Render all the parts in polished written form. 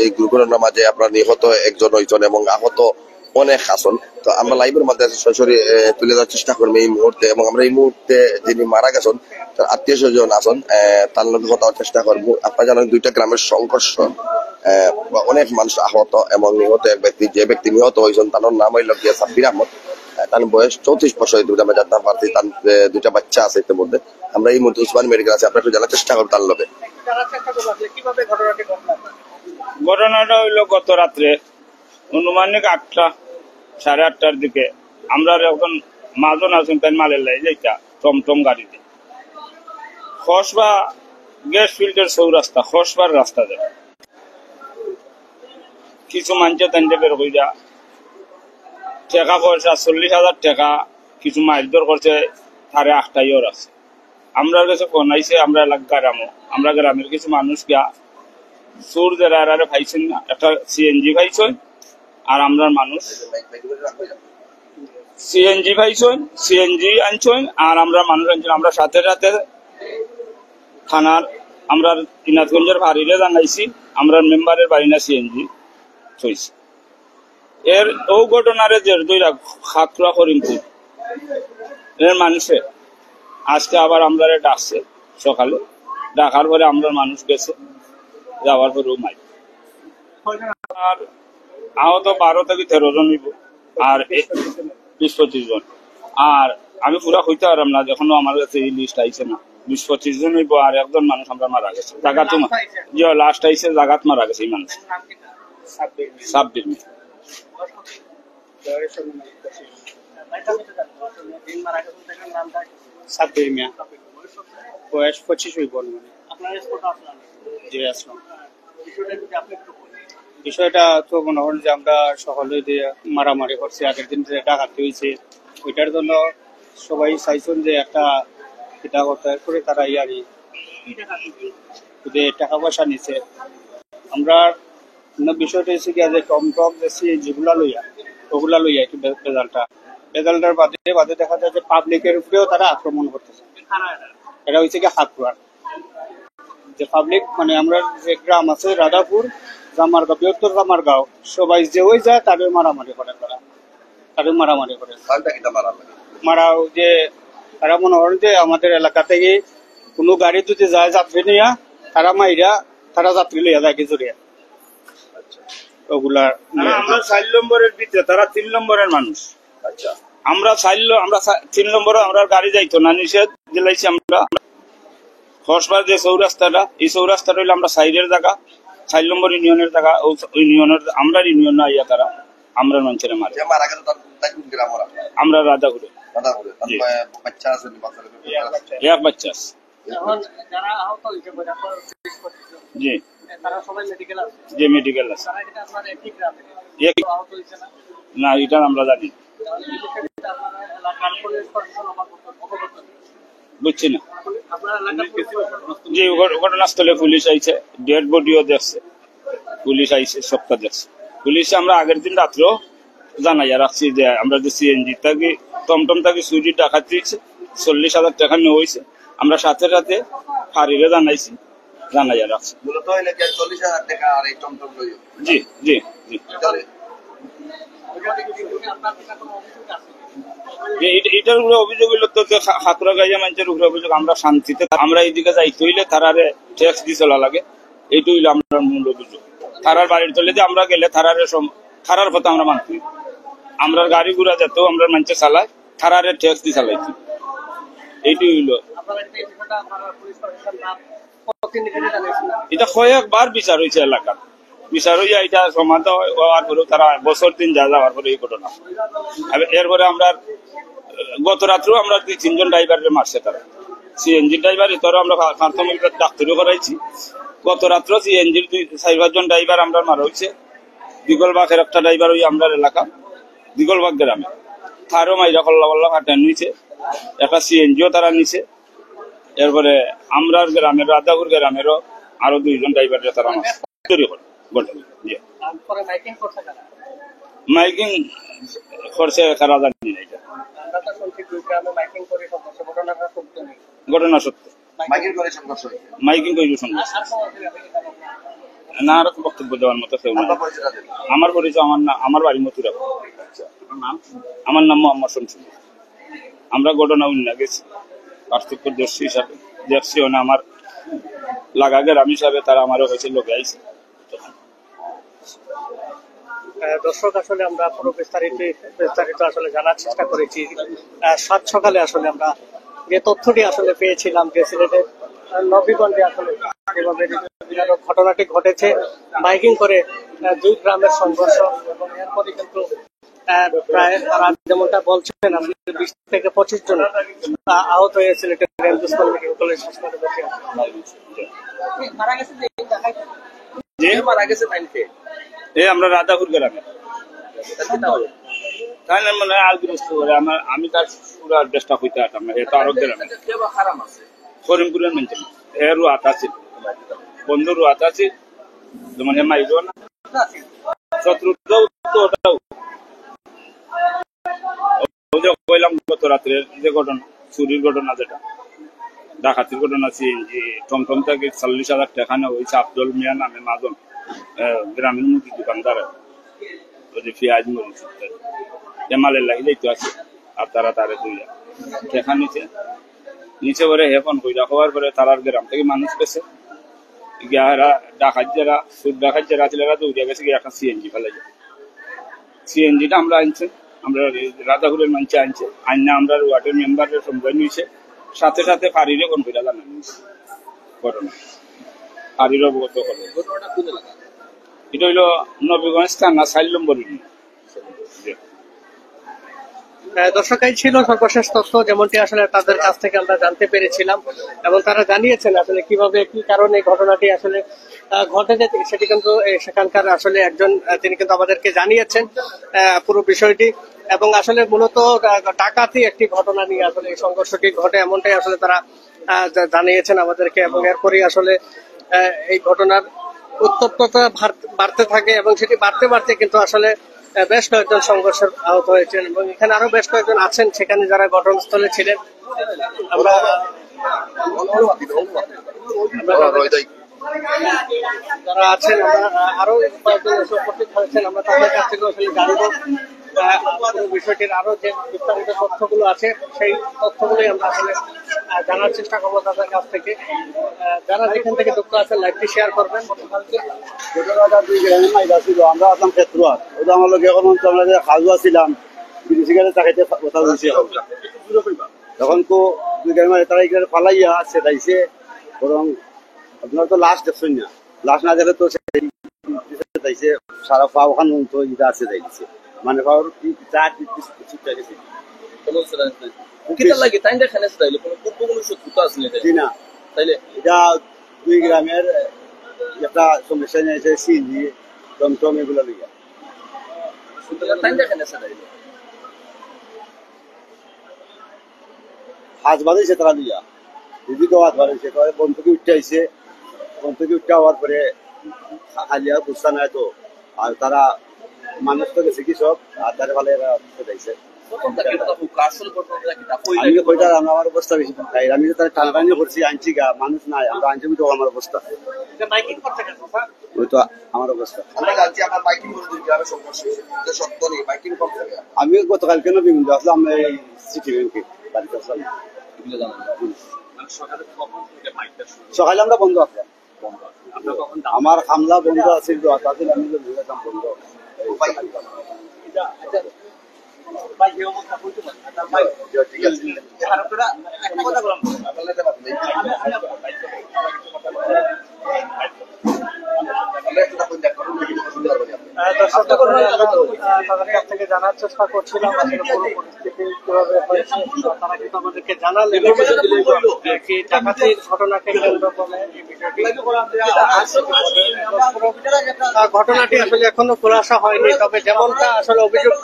এই দুর্ঘটনার মাঝে আপনার নিহত একজন হয়েছেন এবং আহত অনেক আসন। তো আমরা লাইভের মধ্যে সরাসরি তুলে দেওয়ার চেষ্টা করবো এই মুহূর্তে, এবং আমরা এই মুহূর্তে যিনি মারা গেছেন তার আত্মীয় স্বজন আসন তার লোক কথা চেষ্টা করবো। আপনারা জানেন দুইটা গ্রামের সংঘর্ষ, অনেক মানুষ আহত এবং নিহত এক ব্যক্তি, যে ব্যক্তি নিহত হয়েছেন তার নাম হইল গিয়া সাব্বির আহমদ। তার বয়স 34 বছর, দুইটা জানতে পারছি, তার দুইটা বাচ্চা আছে ইতিমধ্যে। আমরা এই মুহূর্তে উসমান মেডিকেল আছে, আমরা একটু জানার চেষ্টা করবো তার লোকে। ঘটনাটা হইলো গত রাত্রে অনুমানিক 8টা, 8:30টার দিকে আমরা এখন মাজন আছেন তাই মালের লাই যেটা টমটম গাড়িতে খসবা গ্যাস ফিল্ডের চৌরাস্তা খসবার রাস্তা যায় কিছু মানুষে তাইতে বের কইরা টাকা পয়সা 40,000 টাকা কিছু মারধর করছে, 8:30 আছে। আমরা কাছে ফোন আইছে, আমরা এলাকার আমরা গ্রামের কিছু মানুষ গিয়া সুর যারা পাইছেন না, একটা সিএনজি পাইছেন আর আমরা মানুষ সিএনজি পাইছেন, সিএনজি আনছেন আর আমরা মানুষ আনছেন। আমরা সাথে সাথে থানার আমরা দিনাজগঞ্জের বাড়িরে জানাইছি, আমরা মেম্বারের বাড়ি না সিএনজি চইছে। এর ও ঘটনারে যে দুইটা খাকরা করিমপুর এর মানুষে আজকে আবার আমরা ডাকছে সকালে, ডাকার পরে আমরা মানুষ গেছে, যাওয়ার পরেও মাই আর আহত 12 থেকে 13 জন হইব আর 20-25 জন। আর আমি পুরা হইতে পারলাম না, এখনো আমার কাছে এই লিস্ট আইছে না। 20-25 জন হইব আর একজন মানুষ আমরা মারা গেছে জায়গা, তোমার যে লাস্ট আইছে জায়গাত মারা গেছে এই মানুষ সাব্বির মিয়া। সাব্বির মিয়া বয়স 25 হইব। বিষয়টা তো মনে হয় যে আমরা সকলে মারামারি করছি, আগের দিন যে ডাকাতি হয়েছে ওইটার জন্য সবাই চাইছেন যে একটা এটা করতে, করে তারা ইয়ারি টাকা পয়সা নিচ্ছে। আমরা বিষয়টা হচ্ছে কি যে টমটম যেগুলা লইয়া ওগুলা লইয়া একটু বেজালটার বাদে দেখা যায় যে পাবলিকের উপরেও তারা আক্রমণ করতেছে। এটা হচ্ছে কি হাতপুরার যে পাবলিক, মানে আমরা যে গ্রাম আছে রাধাপুর, জামারগাঁও, বৃহত্তর জামারগাঁও, সবাই যে ওই যায় তাদের মারামারি করে, তাদের মারামারি করে মারাও যে তারা মনে হয় যে আমাদের এলাকা থেকে কোনো গাড়ি যদি যায় যাত্রী নিয়ে তারা মাইরা তারা যাত্রী লইয়া যায় কি জড়িয়া ওগুলা। আমরা 4 নম্বরের ভিতরে, তারা 3 নম্বরের মানুষ। আচ্ছা, আমরা 3 নম্বরে আমরা গাড়ি যাইতো না, নিষেধ দিলাইছি। আমরা খসবার যে চৌরাস্তাটা, এই চৌরাস্তাটা হইলে আমরা সাইডের জায়গা, 4 নম্বর ইউনিয়নের জায়গা, ইউনিয়নের আমরা ইউনিয়ন আইয়া তারা আমরা মানুষের মারে। আমরা রাধাপুরে এক বাচ্চা আছে। জি জি মেডিকেল আছে না, এটা আমরা জানি বুঝছি না। যে ঘটনাস্থলে পুলিশ আইছে, ডেড বডিও দেখছে, পুলিশ আইছে, সবটা দেখছে পুলিশ। আমরা আগের দিন রাত্রেও জানাইয়া রাখছি যে আমরা যে সিএনজি থাকি টমটম থাকি চুরি ডাকাতি দিচ্ছে, 40,000 টাকা নেওয়া হয়েছে। আমরা সাথে সাথে ফাঁড়িরে জানাইছি, জানাইয়া রাখছি। জি জি জি এটার উপরে অভিযোগ হইল তো হাতুরা গাইয়া মানুষের উপরে অভিযোগ। আমরা শান্তিতে, আমরা এইদিকে যাইতে হইলে তারারে ট্যাক্স দিয়ে চলা লাগে, এইটা হইলে আমরা মূল অভিযোগ। তারার বাড়ির তলে যে আমরা গেলে তারার কথা আমরা মানছি। আমরা গাড়ি ঘোড়া যেত আমরা মানুষে চালাই, তারারে ট্যাক্স দিয়ে চালাইছি, এইটাই হইল। এটা কয়েকবার বিচার হয়েছে এলাকার, বিচার হইয়া এটা সমাধান হওয়ার পরেও তারা বছর দিন যাওয়ার পরে এই ঘটনা। এরপরে আমরা গত রাত্রেও আমরা 2-3 জন ড্রাইভারের মারছে তারা, সিএনজি ড্রাইভার। এটারও আমরা প্রাথমিক ডাক্তারও করাইছি। গত রাত্রেও সিএনজির 4-5 জন ড্রাইভার আমরা মারা হয়েছে। দিগলবাগের একটা ড্রাইভার ওই আমরা এলাকা দিগলবাগ গ্রামে, তারও মাইরা কল্লা কাটান নিয়েছে, একটা সিএনজিও তারা নিছে। এরপরে আমরা গ্রামের রাধাপুর গ্রামেরও আরো 2 জন ড্রাইভারের তারা তৈরি করে মাইকিং করছে, কারা জানি না। এটা ঘটনা সত্য, মাইকিং করে সংঘর্ষ না আর বক্তব্য দেওয়ার মতো কেউ নাই। আমার পরিচয় আমার বাড়ি মথুরা। আমার নাম মোহাম্মদ শামসুল। আমরা ঘটনা উন্না গেছি পার্থক্যদর্শী হিসাবে, দেখছি না আমার লাগা গ্রাম হিসাবে তারা আমারও হয়েছে লোকে আইছে। দর্শক আসলে আমরা পুরো বিস্তারিত আসলে জানার চেষ্টা করেছি। সাত সকালে আসলে আমরা যে তথ্যটি আসলে পেয়েছিলাম যে সিলেটের নবীগঞ্জে আসলে যেভাবে ঘটনাটি ঘটেছে, বাইকিং করে দুই গ্রামের সংঘর্ষ এবং এরপরে কিন্তু প্রায় তারা যেমনটা বলছেন 20 থেকে 25 জন আহত হয়ে সিলেটের এমজেসকল মেডিকেল কলেজ হাসপাতালে ভর্তি আছে। মারা গেছে এই আমরা রাধাপুর গ্রামে তাহলে মানে আলগ্রস্ত করে আমি তার পুরো চেষ্টা করতে পারতাম না। এটা আরো গ্রামে করিমপুরের মেনটেন এর রুয়াত আছে, বন্ধু রুয়াত আছে, যেমন হে মাইল না শত্রুটাও তো ওটাও কইলাম গত রাত্রে যে ঘটনা, চুরির ঘটনা, যেটা ডাকাতির ঘটনা, সিএনজি টমটম থেকে 40,000 টাকা নেওয়া হয়েছে আব্দুল মিয়া নামে মাজন গ্রামের মুদি দোকানদার, ওই যে পেঁয়াজ মরিচ মালের লাগিয়ে যাইতে আছে। আর তারা তারে দুই টাকা নিচে পরে হেফন কইরা হওয়ার পরে তারার গ্রাম থেকে মানুষ গেছে গিয়ারা ডাকাত যারা সুদ ডাকাত যারা ছিল দৌড়িয়া গেছে গিয়ে একটা সিএনজি ফেলে যায়। সিএনজিটা আমরা আনছি, আমরা রাধাপুরের মানুষ আনছে আইনা আমরা ওয়ার্ডের মেম্বারের সম্মান নিয়েছে, সাথে সাথে ফাঁড়িরে কোন কইরা জানানো হয়েছে ঘটনা, ফাঁড়ির অবগত করবে। এটা হইলো নবীগঞ্জ থানা 4 নম্বর ইউনিয়ন। দর্শক এই ছিল সর্বশেষ তথ্য, যেমনটি আসলে তাদের কাছ থেকে আমরা জানতে পেরেছিলাম এবং তারা জানিয়েছেন আসলে কিভাবে কি কারণে ঘটনাটি আসলে ঘটেছে সেটি কিন্তু সেখানকার আসলে একজন তিনি কিন্তু আমাদেরকে জানিয়েছেন পুরো বিষয়টি। এবং আসলে মূলত ডাকাতি একটি ঘটনা নিয়ে আসলে এই সংঘর্ষটি ঘটে এমনটাই আসলে তারা জানিয়েছেন আমাদেরকে। এবং এরপরই আসলে এই ঘটনার উত্তপ্ততা বাড়তে থাকে এবং সেটি বাড়তে বাড়তে কিন্তু আসলে বেশ কয়েকজন সংঘর্ষের আহত হয়েছেন এবং এখানে আরো বেশ কয়েকজন আছেন সেখানে যারা ঘটনাস্থলে ছিলেন। আমরা যারা আছেন আরো কয়েকজন উপস্থিত হয়েছেন, আমরা তাদের কাছ থেকে আসলে জানবো বিষয়টির আরো যে বিস্তারিত তথ্যগুলো আছে সেই তথ্যগুলোই আমরা আসলে জানার চেষ্টা করবো তাদের কাছ থেকে। যারা যেখান থেকে যুক্ত আছেন লাইভটি শেয়ার করবেন। আমরা আসলাম ক্ষেত্রুয়ার ওটা আমার লোক এখন আমরা খাজুয়া ছিলাম সিগারেট চাকাইতে কথা বলছি। তখন তো দুই গ্রামের তারা এখানে পালাইয়া সেটাইছে, বরং আপনার তো লাশ দেখছেন না, লাশ না দেখলে তো সেটাইছে সারা পা ওখান তো ইটা আছে যাইছে মানে পাওয়ার এটা দুই গ্রামের একটা সমস্যা নিয়েছে সিএনজি টমটম এগুলো লিগা হাত বাঁধাইছে তারা লিগা দিদিকেও হাত বাঁধাইছে, বন্ধুকে উঠতে আইছে, বন্ধুকে উঠতে হওয়ার পরে খালিয়া গুসা নাই তো, আর তারা মানুষ তো গেছে কি সব আর তারা ভালো সেটাইছে। আমার অবস্থা বেশি আমি তো তারা টানাটানি করছি আনছি গা মানুষ নাই, আমরা আনছি তো আমার অবস্থা ওই তো আমার অবস্থা। আমি গতকালকে না বিভিন্ন আসলাম এই সিটি ব্যাংকে বাড়িতে আসলাম, সকালে আমরা বন্ধ আসলাম, আমার হামলা বন্ধ আছে আমি বন্ধ। তাদের কাছ থেকে জানার চেষ্টা করছিলাম আসলে পুরো পরিস্থিতি কিভাবে হয়েছে। তারা কিন্তু আমাদেরকে জানালেন কি ডাকাতির ঘটনাকে কেন্দ্র করে এই বিষয়টি। ঘটনাটি আসলে এখনো খোলাসা হয়নি, তবে যেমনটা আসলে অভিযোগ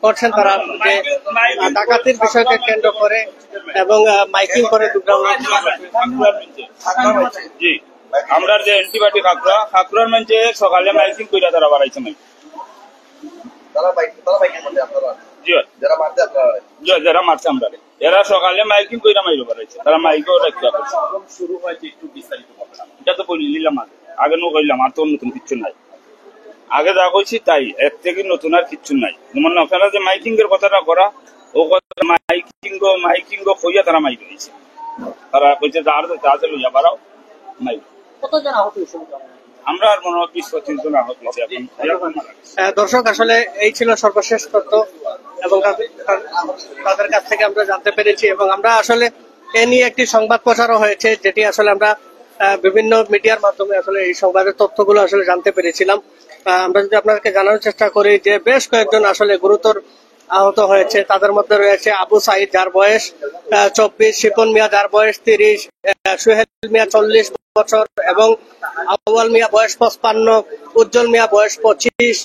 করছেন তারা যে ডাকাতির বিষয়কে কেন্দ্র করে এবং মাইকিং করে জি আমরা যে অ্যান্টিবায়োটিক খাকুরার মঞ্চে সকালে মাইকিং কইরা তারা বাড়াইছে নাই যারা মারছে আমরা এরা সকালে মাইকিং কইরা মাইরো বাড়াইছে, তারা মাইকেও রাখতে শুরু হয়েছে একটু বিস্তারিত এটা তো বলি নিলাম আগে। আগে নো কইলাম আর তো নতুন কিচ্ছু নাই, আগে যা কইছি তাই, এর থেকে নতুন আর কিচ্ছু নাই। যেমন আপনারা যে মাইকিং এর কথাটা করা, ও কথা মাইকিং কইয়া তারা মাইক হয়েছে, তারা কইছে যাতে লইয়া বাড়াও মাইক। কতজন আহত হয়েছিল? আমরা আর মনে হয় 20-25 জন আহত হয়েছে এখন। দর্শক, আসলে এই ছিল সর্বশেষ তথ্য এবং তাদের কাছ থেকে আমরা জানতে পেরেছি, এবং আমরা আসলে এ নিয়ে একটি সংবাদ প্রচারও হয়েছে, যেটি আসলে আমরা বিভিন্ন মিডিয়ার মাধ্যমে আসলে এই সংবাদের তথ্যগুলো আসলে জানতে পেরেছিলাম। আমরা যদি আপনাদেরকে জানানোর চেষ্টা করি যে বেশ কয়েকজন আসলে গুরুতর আহত হয়েছে। তাদের মধ্যে রয়েছে আবু সাইদ, যার বয়স 24, শিপন মিয়া যার বয়স 30, সুহেল মিয়া 40 বছর, এবং আউয়াল মিয়া বয়স 55, উজ্জ্বল মিয়া বয়স 25,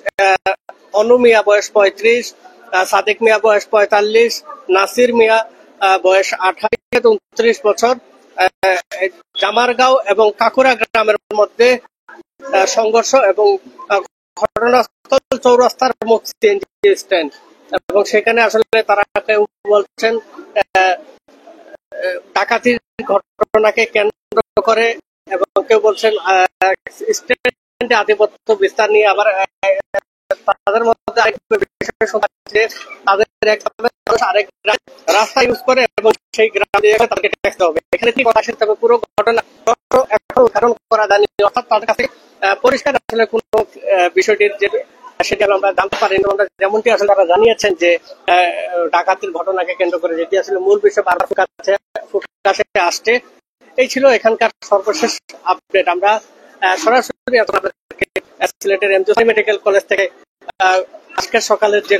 অনু মিয়া বয়স 35, সাদিক মিয়া বয়স 45, নাসির মিয়া বয়স 28-29 বছর। জামারগাঁও এবং কাকুরা গ্রামের মধ্যে সংঘর্ষ, এবং ঘটনাস্থল চৌরাস্তার মুখ সিএনজি স্ট্যান্ড, এবং সেখানে আসলে তারা কেউ বলছেন ডাকাতির ঘটনাকে কেন্দ্র করে, এবং কেউ বলছেন স্ট্যান্ডে আধিপত্য বিস্তার নিয়ে। আবার তাদের মধ্যে আরেকটা বিষয় শোনা যাচ্ছে, তাদের এক আরেক রাস্তা ইউজ করে এবং সেই গ্রাম দিয়ে তাদেরকে ট্যাক্স দেওয়া হবে। এখানে কি কথা আসে, তবে পুরো ঘটনা এখন ধারণ করা যায়নি, অর্থাৎ তাদের কাছে পরিষ্কার আসলে কোন বিষয়টির যে সেটা আমরা জানতে পারি। আমরা যেমনটি আসলে তারা জানিয়েছেন যে ডাকাতির ঘটনাকে কেন্দ্র করে যেটি আসলে মূল বিষয় বারবার প্রকাশে আসছে। এই ছিল এখানকার সর্বশেষ আপডেট। আমরা সরাসরি সিলেটের এমজি মেডিকেল কলেজ থেকে আজকের সকালের যে